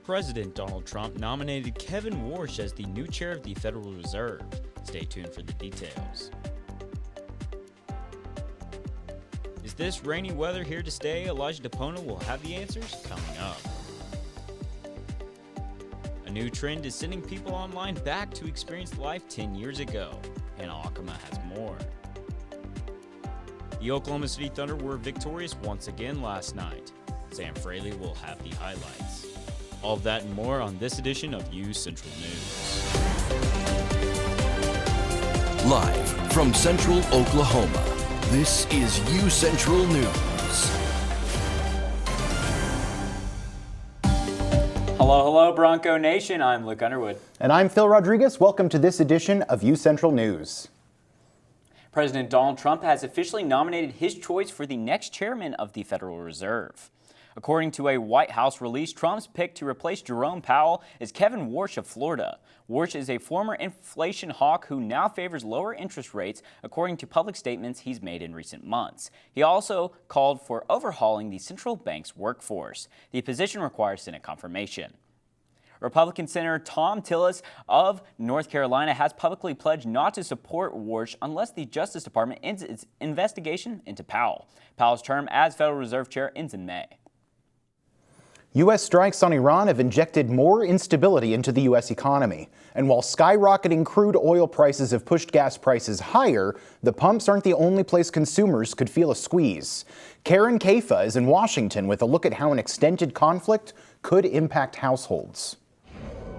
President Donald Trump nominated Kevin Warsh as the new chair of the Federal Reserve. Stay tuned for the details. Is this rainy weather here to stay? Elijah DePona will have the answers coming up. A new trend is sending people online back to experience life 10 years ago. Hannah Akama has more. The Oklahoma City Thunder were victorious once again last night. Sam Fraley will have the highlights. All of that and more on this edition of UCentral News. Live from Central Oklahoma, this is UCentral News. Hello, Bronco Nation. I'm Luke Underwood. And I'm Phil Rodriguez. Welcome to this edition of UCentral News. President Donald Trump has officially nominated his choice for the next chairman of the Federal Reserve. According to a White House release, Trump's pick to replace Jerome Powell is Kevin Warsh of Florida. Warsh is a former inflation hawk who now favors lower interest rates, according to public statements he's made in recent months. He also called for overhauling the central bank's workforce. The position requires Senate confirmation. Republican Senator Tom Tillis of North Carolina has publicly pledged not to support Warsh unless the Justice Department ends its investigation into Powell. Powell's term as Federal Reserve Chair ends in May. U.S. strikes on Iran have injected more instability into the U.S. economy. And while skyrocketing crude oil prices have pushed gas prices higher, the pumps aren't the only place consumers could feel a squeeze. Karen Kaifa is in Washington with a look at how an extended conflict could impact households.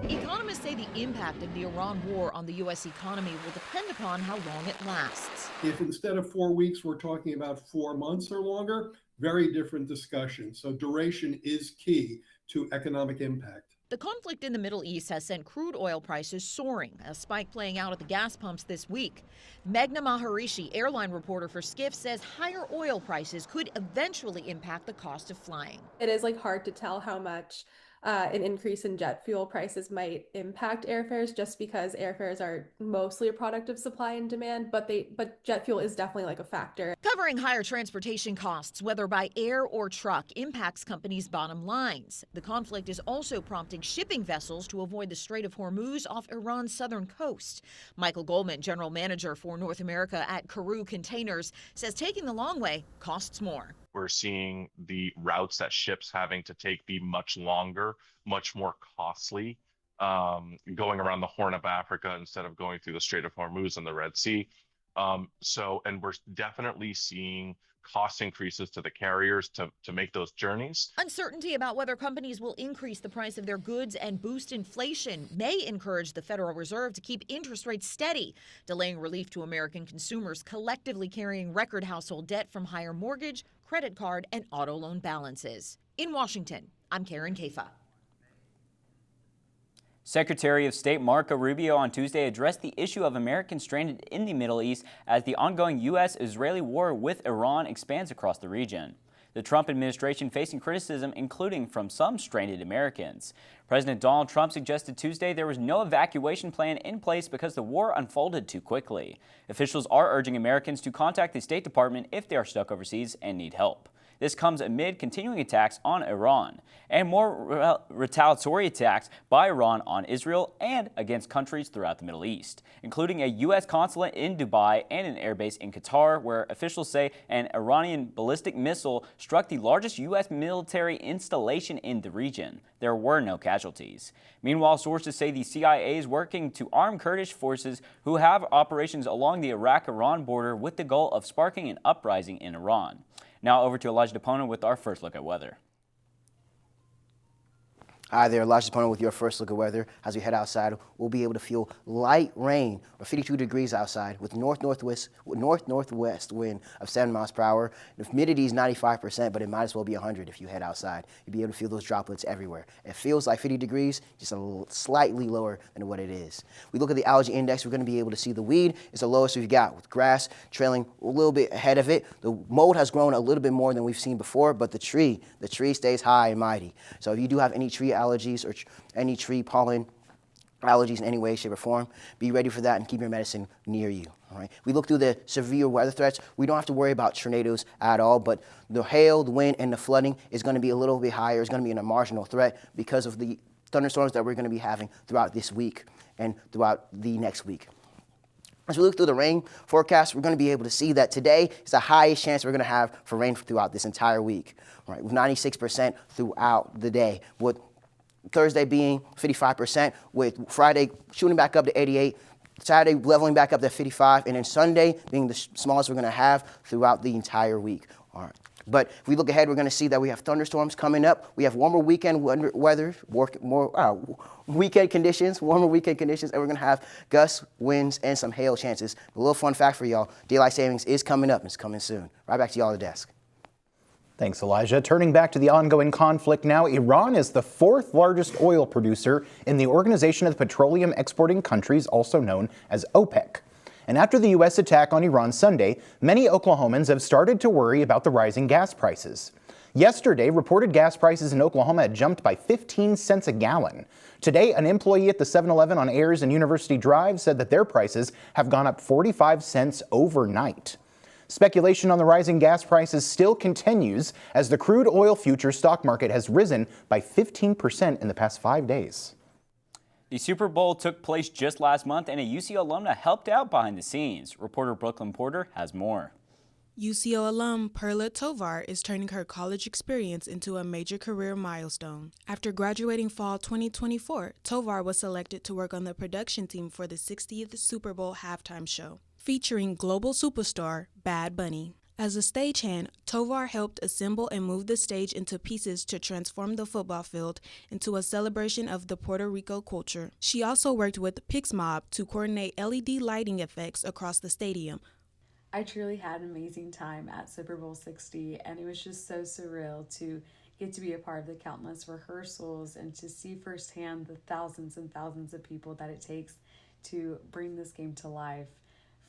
Economists say the impact of the Iran war on the U.S. economy will depend upon how long it lasts. If instead of 4 weeks, we're talking about 4 months or longer, very different discussion. So duration is key to economic impact. The conflict in the Middle East has sent crude oil prices soaring, a spike playing out at the gas pumps this week. Meghna Maharishi, airline reporter for Skift, says higher oil prices could eventually impact the cost of flying. It is hard to tell how much an increase in jet fuel prices might impact airfares, just because airfares are mostly a product of supply and demand, but jet fuel is definitely a factor. Covering higher transportation costs, whether by air or truck, impacts companies' bottom lines. The conflict is also prompting shipping vessels to avoid the Strait of Hormuz off Iran's southern coast. Michael Goldman, general manager for North America at Karu Containers, says taking the long way costs more. We're seeing the routes that ships having to take be much longer, much more costly, going around the Horn of Africa instead of going through the Strait of Hormuz and the Red Sea. And we're definitely seeing cost increases to the carriers to make those journeys. Uncertainty about whether companies will increase the price of their goods and boost inflation may encourage the Federal Reserve to keep interest rates steady, delaying relief to American consumers collectively carrying record household debt from higher mortgage, credit card, and auto loan balances. In Washington, I'm Karen Kaifa. Secretary of State Marco Rubio on Tuesday addressed the issue of Americans stranded in the Middle East as the ongoing U.S.-Israeli war with Iran expands across the region. The Trump administration facing criticism, including from some stranded Americans. President Donald Trump suggested Tuesday there was no evacuation plan in place because the war unfolded too quickly. Officials are urging Americans to contact the State Department if they are stuck overseas and need help. This comes amid continuing attacks on Iran and more retaliatory attacks by Iran on Israel and against countries throughout the Middle East, including a U.S. consulate in Dubai and an airbase in Qatar, where officials say an Iranian ballistic missile struck the largest U.S. military installation in the region. There were no casualties. Meanwhile, sources say the CIA is working to arm Kurdish forces who have operations along the Iraq-Iran border with the goal of sparking an uprising in Iran. Now over to Elijah DePona with our first look at weather. Hi there, Elijah DePona with your first look at weather. As we head outside, we'll be able to feel light rain or 52 degrees outside with north-northwest wind of 7 miles per hour. The humidity is 95%, but it might as well be 100 if you head outside. You'll be able to feel those droplets everywhere. It feels like 50 degrees, just a little slightly lower than what it is. We look at the allergy index, we're going to be able to see the weed is the lowest we've got, with grass trailing a little bit ahead of it. The mold has grown a little bit more than we've seen before, but the tree stays high and mighty. So if you do have any tree allergies or any tree pollen allergies in any way, shape, or form, be ready for that and keep your medicine near you. All right. We look through the severe weather threats. We don't have to worry about tornadoes at all, but the hail, the wind, and the flooding is going to be a little bit higher. It's going to be a marginal threat because of the thunderstorms that we're going to be having throughout this week and throughout the next week. As we look through the rain forecast, we're going to be able to see that today is the highest chance we're going to have for rain throughout this entire week, right? With 96% throughout the day, with Thursday being 55%, with Friday shooting back up to 88%, Saturday leveling back up to 55%, and then Sunday being the smallest we're going to have throughout the entire week. All right. But if we look ahead, we're going to see that we have thunderstorms coming up. We have warmer weekend weather, weekend conditions, and we're going to have gusts, winds, and some hail chances. A little fun fact for y'all, daylight savings is coming up. It's coming soon. Right back to y'all at the desk. Thanks, Elijah. Turning back to the ongoing conflict now, Iran is the fourth largest oil producer in the Organization of the Petroleum Exporting Countries, also known as OPEC. And after the U.S. attack on Iran Sunday, many Oklahomans have started to worry about the rising gas prices. Yesterday, reported gas prices in Oklahoma had jumped by 15 cents a gallon. Today, an employee at the 7-Eleven on Ayers and University Drive said that their prices have gone up 45 cents overnight. Speculation on the rising gas prices still continues as the crude oil futures stock market has risen by 15% in the past 5 days. The Super Bowl took place just last month, and a UC alumna helped out behind the scenes. Reporter Brooklyn Porter has more. UCO alum Perla Tovar is turning her college experience into a major career milestone. After graduating fall 2024, Tovar was selected to work on the production team for the 60th Super Bowl halftime show, featuring global superstar Bad Bunny. As a stagehand, Tovar helped assemble and move the stage into pieces to transform the football field into a celebration of the Puerto Rico culture. She also worked with Pixmob to coordinate LED lighting effects across the stadium. I truly had an amazing time at Super Bowl 60, and it was just so surreal to get to be a part of the countless rehearsals and to see firsthand the thousands and thousands of people that it takes to bring this game to life.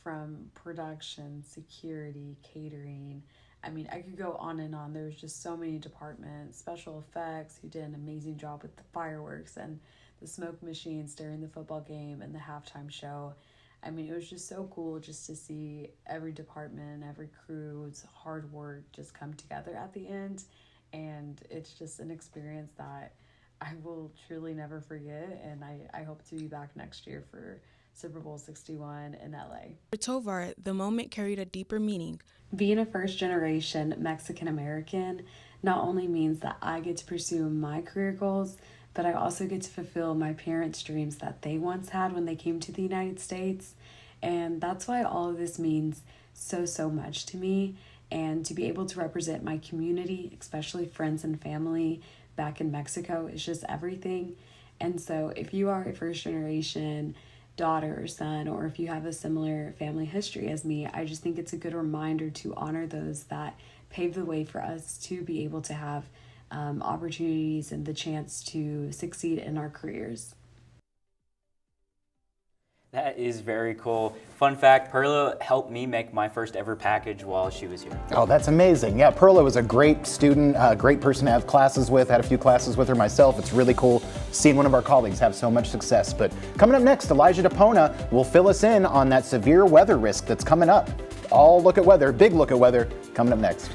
From production, security, catering. I mean, I could go on and on. There was just so many departments, special effects who did an amazing job with the fireworks and the smoke machines during the football game and the halftime show. I mean, it was just so cool just to see every department, every crew's hard work just come together at the end. And it's just an experience that I will truly never forget. And I hope to be back next year for Super Bowl 61 in LA. For Tovar, the moment carried a deeper meaning. Being a first-generation Mexican-American not only means that I get to pursue my career goals, but I also get to fulfill my parents' dreams that they once had when they came to the United States. And that's why all of this means so much to me. And to be able to represent my community, especially friends and family back in Mexico, is just everything. And so if you are a first-generation daughter or son, or if you have a similar family history as me, I just think it's a good reminder to honor those that paved the way for us to be able to have opportunities and the chance to succeed in our careers. That is very cool. Fun fact, Perla helped me make my first ever package while she was here. Oh, that's amazing. Yeah, Perla was a great student, a great person to have classes with. Had a few classes with her myself. It's really cool seeing one of our colleagues have so much success. But coming up next, Elijah DePona will fill us in on that severe weather risk that's coming up. All look at weather, big look at weather, coming up next.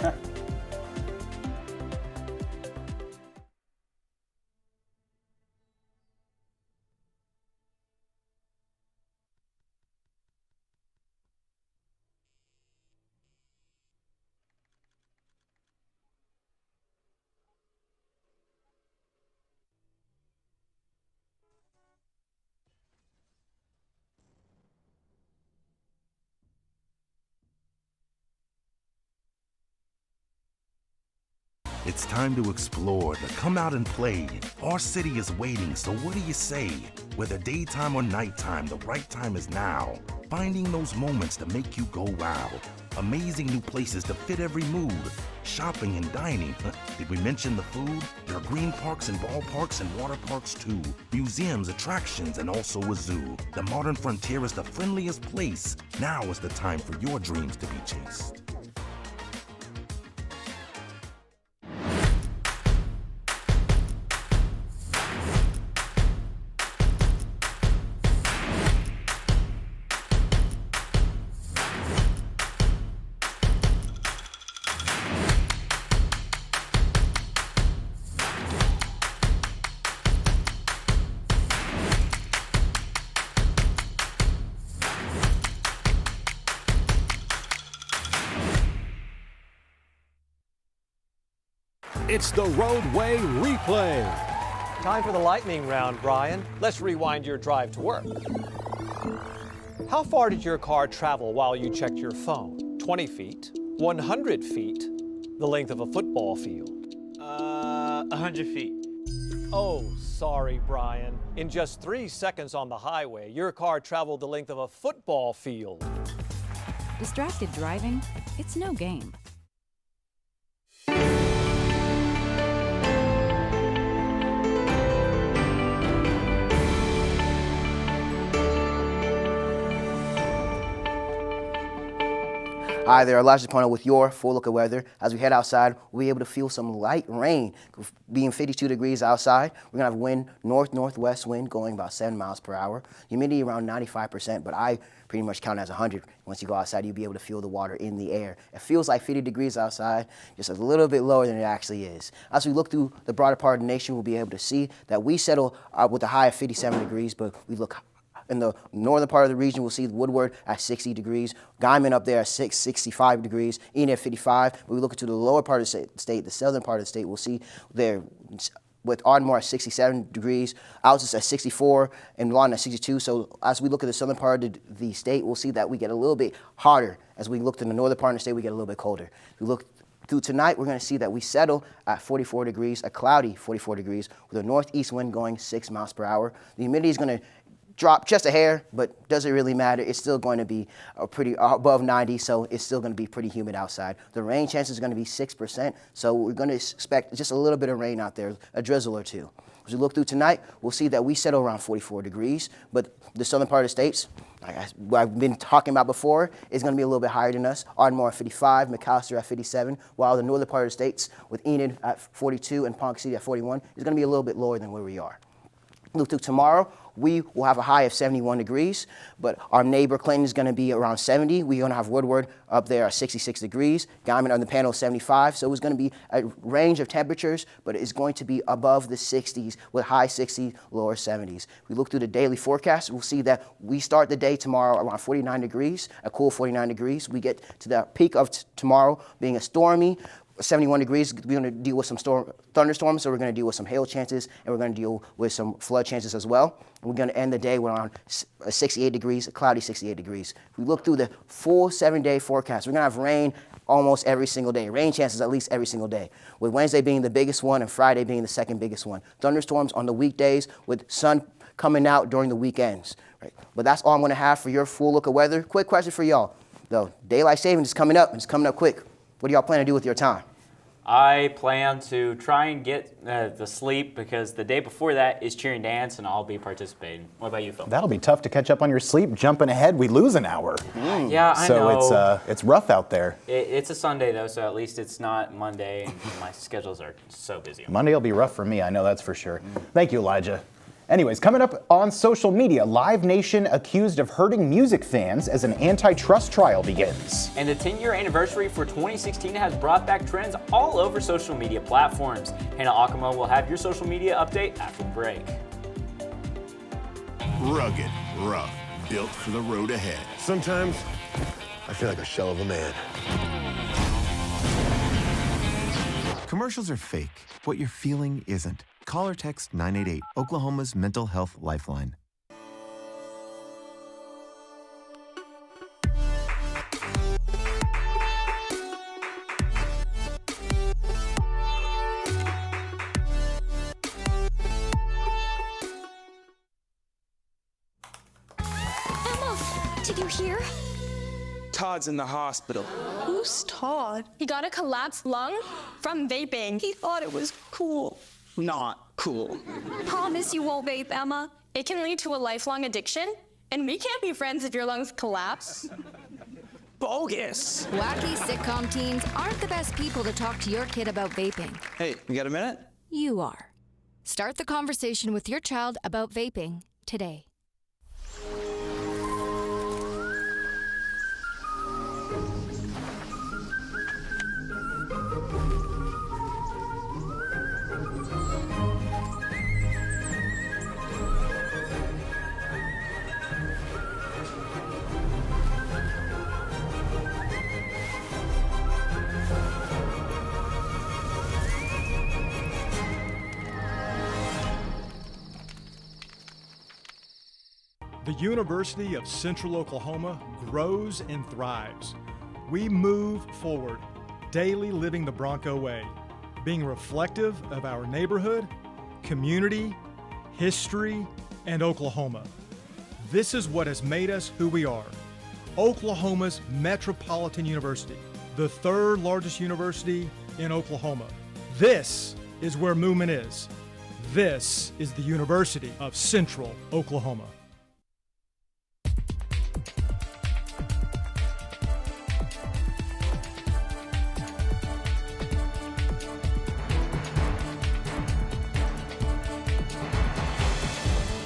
It's time to explore, to come out and play. Our city is waiting, so what do you say? Whether daytime or nighttime, the right time is now. Finding those moments to make you go wow. Amazing new places to fit every mood. Shopping and dining. Did we mention the food? There are green parks and ballparks and water parks too. Museums, attractions, and also a zoo. The modern frontier is the friendliest place. Now is the time for your dreams to be chased. It's the Roadway Replay. Time for the lightning round, Brian. Let's rewind your drive to work. How far did your car travel while you checked your phone? 20 feet, 100 feet, the length of a football field. 100 feet. Oh, sorry, Brian. In just 3 seconds on the highway, your car traveled the length of a football field. Distracted driving? It's no game. Hi there, Elijah Pono with your full look of weather. As we head outside, we'll be able to feel some light rain. Being 52 degrees outside, we're gonna have wind, north-northwest wind going about 7 miles per hour. Humidity around 95%, but I pretty much count as 100. Once you go outside, you'll be able to feel the water in the air. It feels like 50 degrees outside, just a little bit lower than it actually is. As we look through the broader part of the nation, we'll be able to see that we settle with a high of 57 degrees, but we look in the northern part of the region, we'll see Woodward at 60 degrees, Guyman up there at 65 degrees, Enid at 55. When we look into the lower part of the state, the southern part of the state, we'll see there with Ardmore at 67 degrees, Altus at 64, and Lawton at 62. So as we look at the southern part of the state, we'll see that we get a little bit hotter. As we look to the northern part of the state, we get a little bit colder. We look through tonight, we're going to see that we settle at 44 degrees, a cloudy 44 degrees, with a northeast wind going 6 miles per hour. The humidity is going to drop just a hair, but doesn't really matter. It's still going to be pretty above 90, so it's still going to be pretty humid outside. The rain chances are going to be 6%, so we're going to expect just a little bit of rain out there, a drizzle or two. As we look through tonight, we'll see that we settle around 44 degrees, but the southern part of the states, like I've been talking about before, is going to be a little bit higher than us. Ardmore at 55, McAllister at 57, while the northern part of the states, with Enid at 42 and Ponca City at 41, is going to be a little bit lower than where we are. Look through tomorrow, we will have a high of 71 degrees, but our neighbor Clinton is going to be around 70. We're going to have Woodward up there at 66 degrees. Guyman on the panel 75. So it's going to be a range of temperatures, but it's going to be above the 60s with high 60s, lower 70s. We look through the daily forecast, we'll see that we start the day tomorrow around 49 degrees, a cool 49 degrees. We get to the peak of tomorrow being a stormy 71 degrees. We're going to deal with some thunderstorms, so we're going to deal with some hail chances, and we're going to deal with some flood chances as well. And we're going to end the day with around 68 degrees, a cloudy 68 degrees. If we look through the full 7-day forecast, we're going to have rain almost every single day. Rain chances at least every single day, with Wednesday being the biggest one and Friday being the second biggest one. Thunderstorms on the weekdays with sun coming out during the weekends. Right? But that's all I'm going to have for your full look of weather. Quick question for y'all, though. Daylight savings is coming up, and it's coming up quick. What do y'all plan to do with your time? I plan to try and get the sleep because the day before that is cheering dance and I'll be participating. What about you, Phil? That'll be tough to catch up on your sleep. Jumping ahead, we lose an hour. Yeah, I know. So it's rough out there. It's a Sunday though, so at least it's not Monday. And my schedules are so busy. Monday will be rough for me, I know that's for sure. Thank you, Elijah. Anyways, coming up on social media, Live Nation accused of hurting music fans as an antitrust trial begins. And the 10-year anniversary for 2016 has brought back trends all over social media platforms. Hannah Akamo will have your social media update after the break. Rugged, rough, built for the road ahead. Sometimes I feel like a shell of a man. Commercials are fake. What you're feeling isn't. Call or text 988, Oklahoma's mental health lifeline. Emma, did you hear? Todd's in the hospital. Who's Todd? He got a collapsed lung from vaping. He thought it was cool. Not cool. Promise you won't vape, Emma. It can lead to a lifelong addiction, and we can't be friends if your lungs collapse. Bogus. Wacky sitcom teens aren't the best people to talk to your kid about vaping. Hey, you got a minute? You are. Start the conversation with your child about vaping today. University of Central Oklahoma grows and thrives. We move forward, daily living the Bronco way, being reflective of our neighborhood, community, history, and Oklahoma. This is what has made us who we are. Oklahoma's Metropolitan University, the third largest university in Oklahoma. This is where movement is. This is the University of Central Oklahoma.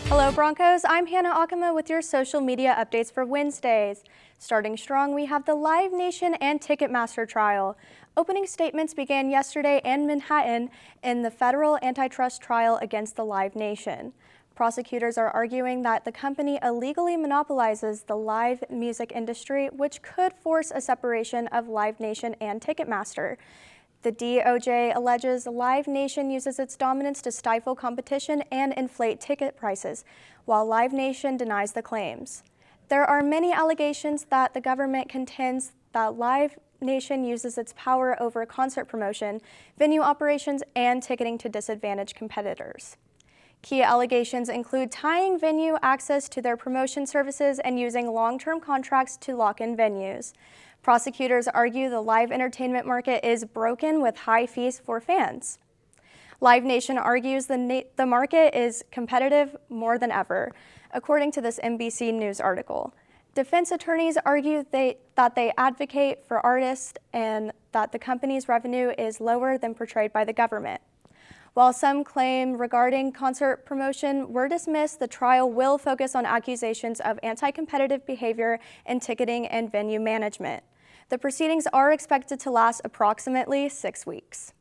Hello Broncos, I'm Hannah Akama with your social media updates for Wednesdays. Starting strong, we have the Live Nation and Ticketmaster trial. Opening statements began yesterday in Manhattan in the federal antitrust trial against the Live Nation. Prosecutors are arguing that the company illegally monopolizes the live music industry, which could force a separation of Live Nation and Ticketmaster. The DOJ alleges Live Nation uses its dominance to stifle competition and inflate ticket prices, while Live Nation denies the claims. There are many allegations that the government contends that Live Nation uses its power over concert promotion, venue operations, and ticketing to disadvantage competitors. Key allegations include tying venue access to their promotion services and using long-term contracts to lock in venues. Prosecutors argue the live entertainment market is broken with high fees for fans. Live Nation argues the market is competitive more than ever, according to this NBC News article. Defense attorneys argue that they advocate for artists and that the company's revenue is lower than portrayed by the government. While some claim regarding concert promotion were dismissed, the trial will focus on accusations of anti-competitive behavior in ticketing and venue management. The proceedings are expected to last approximately 6 weeks.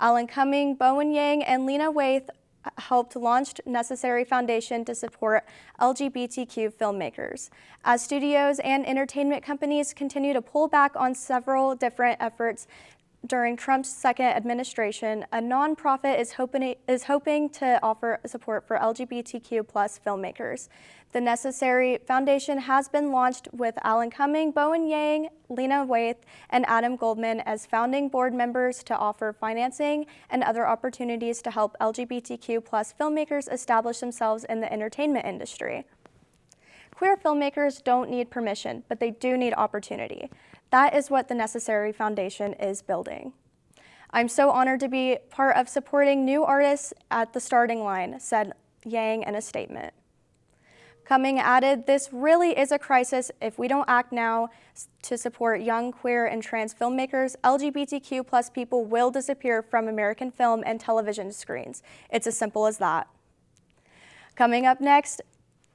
Alan Cumming, Bowen Yang, and Lena Waithe helped launch Necessary Foundation to support LGBTQ filmmakers. As studios and entertainment companies continue to pull back on several different efforts during Trump's second administration, a nonprofit is hoping to offer support for LGBTQ+ filmmakers. The Necessary Foundation has been launched with Alan Cumming, Bowen Yang, Lena Waithe, and Adam Goldman as founding board members to offer financing and other opportunities to help LGBTQ+ filmmakers establish themselves in the entertainment industry. Queer filmmakers don't need permission, but they do need opportunity. That is what the Necessary Foundation is building. I'm so honored to be part of supporting new artists at the starting line, said Yang in a statement. Cumming added, "This really is a crisis. If we don't act now to support young, queer, and trans filmmakers, LGBTQ+ people will disappear from American film and television screens. It's as simple as that." Coming up next,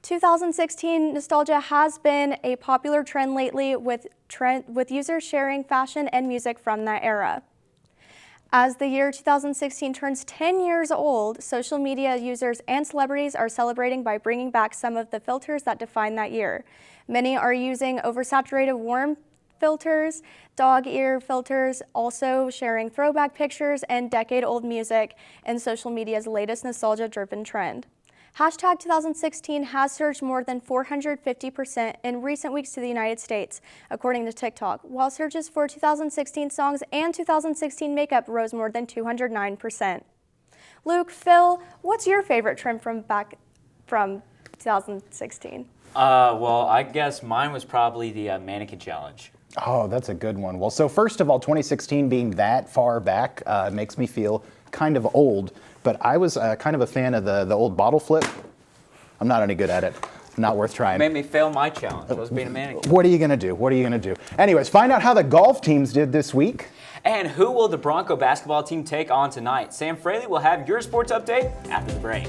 2016 nostalgia has been a popular trend lately with users sharing fashion and music from that era. As the year 2016 turns 10 years old, social media users and celebrities are celebrating by bringing back some of the filters that defined that year. Many are using oversaturated warm filters, dog ear filters, also sharing throwback pictures and decade-old music in social media's latest nostalgia-driven trend. Hashtag 2016 has surged more than 450% in recent weeks to the United States, according to TikTok, while searches for 2016 songs and 2016 makeup rose more than 209%. Luke, Phil, what's your favorite trend from 2016? Well, I guess mine was probably the mannequin challenge. Oh, that's a good one. Well, so first of all, 2016 being that far back makes me feel kind of old, but I was kind of a fan of the old bottle flip. I'm not any good at it. Not worth trying. Made me fail my challenge. I was being a mannequin. What are you gonna do? What are you gonna do? Anyways, find out how the golf teams did this week. And who will the Bronco basketball team take on tonight? Sam Fraley will have your sports update after the break.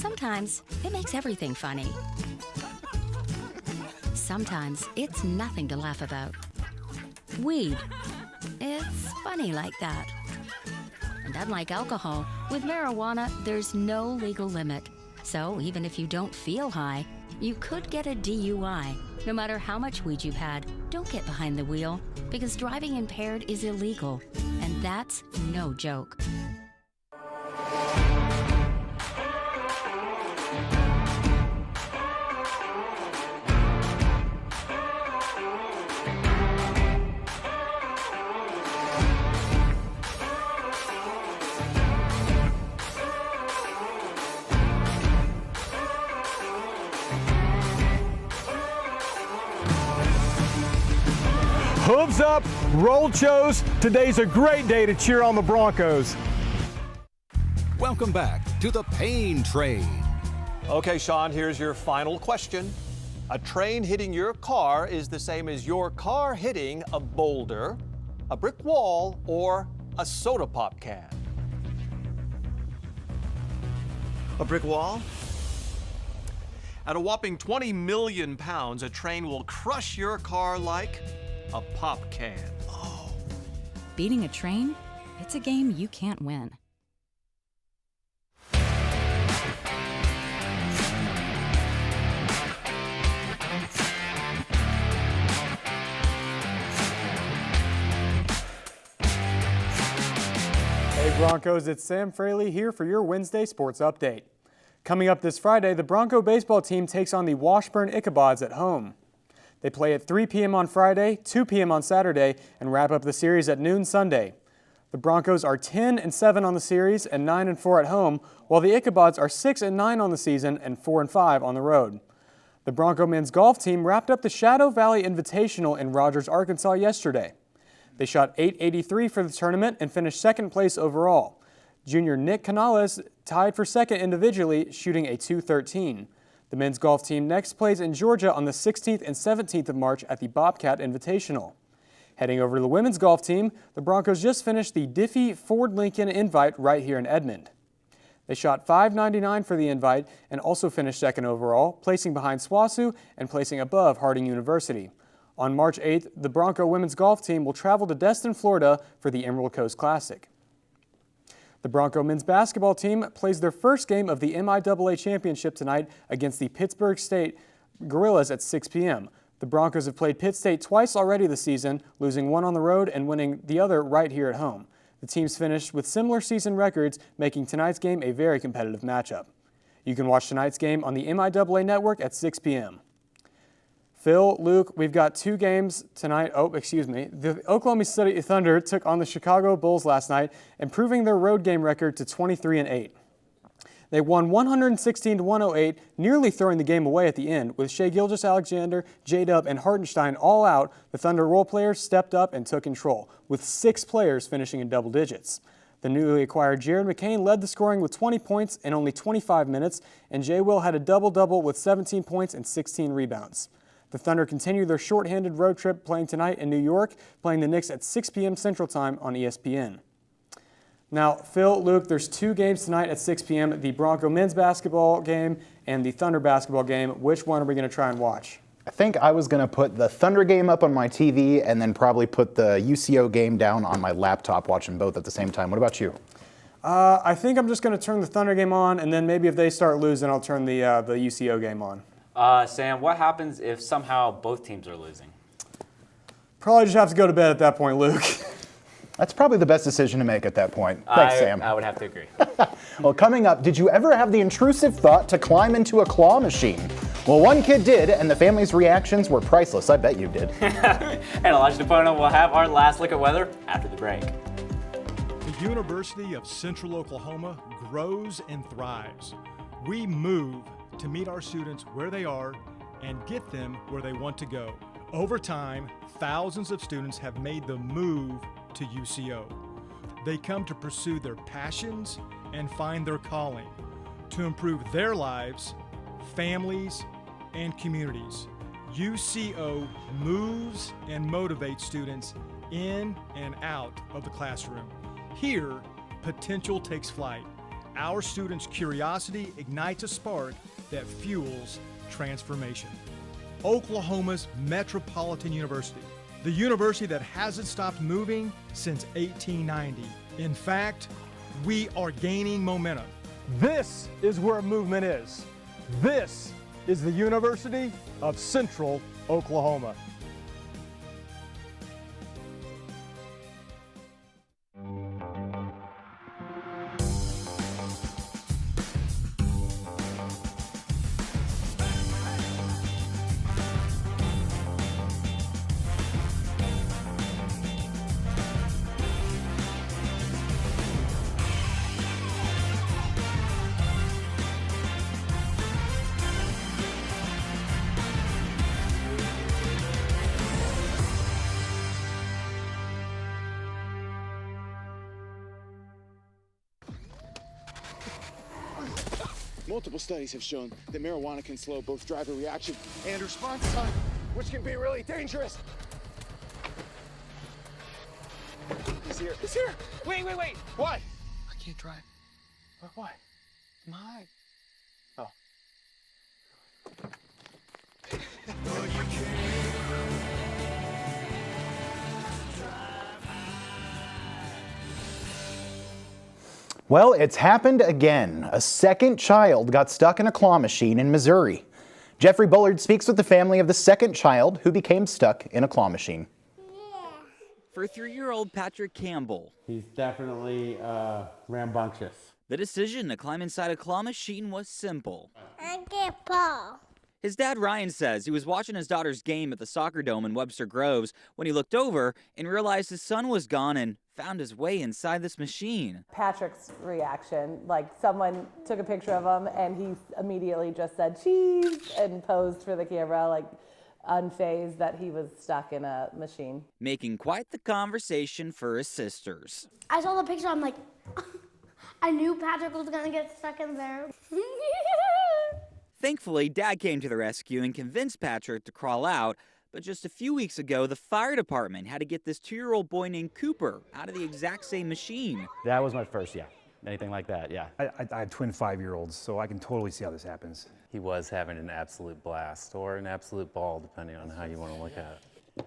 Sometimes it makes everything funny. Sometimes it's nothing to laugh about. Weed. It's funny like that. And unlike alcohol, with marijuana, there's no legal limit. So even if you don't feel high, you could get a DUI. No matter how much weed you've had, don't get behind the wheel, because driving impaired is illegal, and that's no joke. Hooves up, roll Chos. Today's a great day to cheer on the Broncos. Welcome back to the Pain Train. Okay, Sean, here's your final question. A train hitting your car is the same as your car hitting a boulder, a brick wall, or a soda pop can. A brick wall? At a whopping 20 million pounds, a train will crush your car like a pop can. Oh. Beating a train? It's a game you can't win. Hey Broncos, it's Sam Fraley here for your Wednesday Sports Update. Coming up this Friday, the Bronco baseball team takes on the Washburn Ichabods at home. They play at 3 p.m. on Friday, 2 p.m. on Saturday, and wrap up the series at noon Sunday. The Broncos are 10-7 on the series and 9-4 at home, while the Ichabods are 6-9 on the season and 4-5 on the road. The Bronco men's golf team wrapped up the Shadow Valley Invitational in Rogers, Arkansas yesterday. They shot .883 for the tournament and finished second place overall. Junior Nick Canales tied for second individually, shooting a .213. The men's golf team next plays in Georgia on the 16th and 17th of March at the Bobcat Invitational. Heading over to the women's golf team, the Broncos just finished the Diffie Ford Lincoln Invite right here in Edmond. They shot .599 for the Invite and also finished second overall, placing behind SWOSU and placing above Harding University. On March 8th, the Bronco women's golf team will travel to Destin, Florida for the Emerald Coast Classic. The Bronco men's basketball team plays their first game of the MIAA championship tonight against the Pittsburgh State Gorillas at 6 p.m. The Broncos have played Pitt State twice already this season, losing one on the road and winning the other right here at home. The teams finished with similar season records, making tonight's game a very competitive matchup. You can watch tonight's game on the MIAA network at 6 p.m. Phil, Luke, we've got two games tonight. The Oklahoma City Thunder took on the Chicago Bulls last night, improving their road game record to 23-8. They won 116-108, nearly throwing the game away at the end. With Shai Gilgeous-Alexander, J-Dub, and Hartenstein all out, the Thunder role players stepped up and took control, with 6 players finishing in double digits. The newly acquired Jared McCain led the scoring with 20 points in only 25 minutes, and Jay Will had a double-double with 17 points and 16 rebounds. The Thunder continue their short-handed road trip, playing tonight in New York, playing the Knicks at 6 p.m. Central Time on ESPN. Now, Phil, Luke, there's two games tonight at 6 p.m., the Bronco men's basketball game and the Thunder basketball game. Which one are we going to try and watch? I think I was going to put the Thunder game up on my TV and then probably put the UCO game down on my laptop, watching both at the same time. What about you? I think I'm just going to turn the Thunder game on, and then maybe if they start losing, I'll turn the UCO game on. Sam, what happens if somehow both teams are losing? Probably just have to go to bed at that point, Luke. That's probably the best decision to make at that point. Thanks, Sam. I would have to agree. Well, coming up, did you ever have the intrusive thought to climb into a claw machine? Well, one kid did, and the family's reactions were priceless. I bet you did. And Elijah DePono will have our last look at weather after the break. The University of Central Oklahoma grows and thrives. We move to meet our students where they are and get them where they want to go. Over time, thousands of students have made the move to UCO. They come to pursue their passions and find their calling, to improve their lives, families, and communities. UCO moves and motivates students in and out of the classroom. Here, potential takes flight. our students' curiosity ignites a spark that fuels transformation. Oklahoma's Metropolitan University, the university that hasn't stopped moving since 1890. In fact, we are gaining momentum. This is where movement is. This is the University of Central Oklahoma. Multiple studies have shown that marijuana can slow both driver reaction and response time, which can be really dangerous. He's here. He's here. Wait. What? I can't drive. Why? My. Oh. Well, it's happened again. A second child got stuck in a claw machine in Missouri. Jeffrey Bullard speaks with the family of the second child who became stuck in a claw machine. For 3-year-old Patrick Campbell, he's definitely rambunctious. The decision to climb inside a claw machine was simple. I get Paul. His dad Ryan says he was watching his daughter's game at the soccer dome in Webster Groves when he looked over and realized his son was gone and found his way inside this machine. Patrick's reaction, like someone took a picture of him and he immediately just said cheese and posed for the camera, like unfazed that he was stuck in a machine. Making quite the conversation for his sisters. I saw the picture, I'm like, I knew Patrick was gonna get stuck in there. Thankfully, Dad came to the rescue and convinced Patrick to crawl out, but just a few weeks ago, the fire department had to get this 2-year-old boy named Cooper out of the exact same machine. That was my first, anything like that, I had twin 5-year-olds, so I can totally see how this happens. He was having an absolute blast, or an absolute ball, depending on how you want to look at it.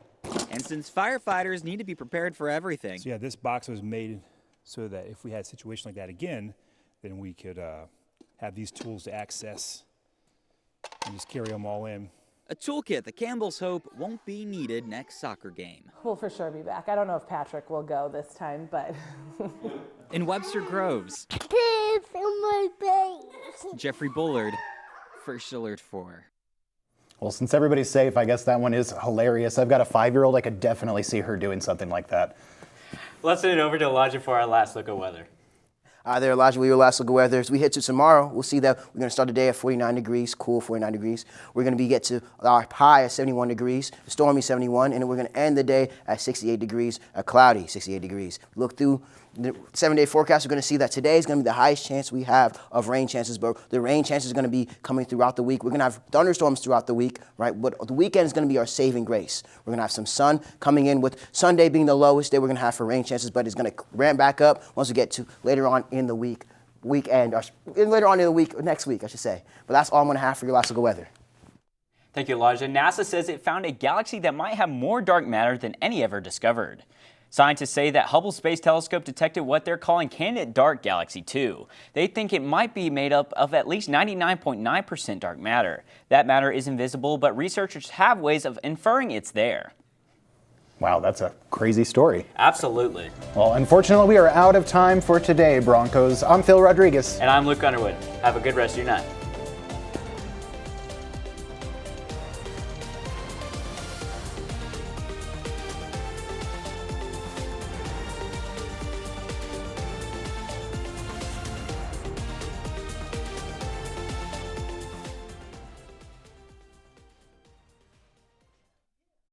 And since firefighters need to be prepared for everything. So this box was made so that if we had a situation like that again, then we could have these tools to access and just carry them all in. A toolkit that Campbell's hope won't be needed next soccer game. We'll for sure be back. I don't know if Patrick will go this time, but... In Webster Groves, Piss in my face. Jeffrey Bullard, First Alert 4. Well, since everybody's safe, I guess that one is hilarious. I've got a 5-year-old. I could definitely see her doing something like that. Let's send it over to Elijah for our last look at weather. Hi there, Elijah, with your last look at weather. As we hit to tomorrow, we'll see that we're going to start the day at 49 degrees, cool 49 degrees. We're going to get to our high at 71 degrees, stormy 71, and then we're going to end the day at 68 degrees, cloudy 68 degrees. Look through the 7-day forecast, we're going to see that today is going to be the highest chance we have of rain chances, but the rain chances are going to be coming throughout the week. We're going to have thunderstorms throughout the week, right? But the weekend is going to be our saving grace. We're going to have some sun coming in, with Sunday being the lowest day we're going to have for rain chances, but it's going to ramp back up once we get to later on in the weekend, or later on in the week, next week, I should say. But that's all I'm going to have for your last look at weather. Thank you, Elijah. NASA says it found a galaxy that might have more dark matter than any ever discovered. Scientists say that Hubble Space Telescope detected what they're calling Candidate Dark Galaxy 2. They think it might be made up of at least 99.9% dark matter. That matter is invisible, but researchers have ways of inferring it's there. Wow, that's a crazy story. Absolutely. Well, unfortunately, we are out of time for today, Broncos. I'm Phil Rodriguez. And I'm Luke Underwood. Have a good rest of your night.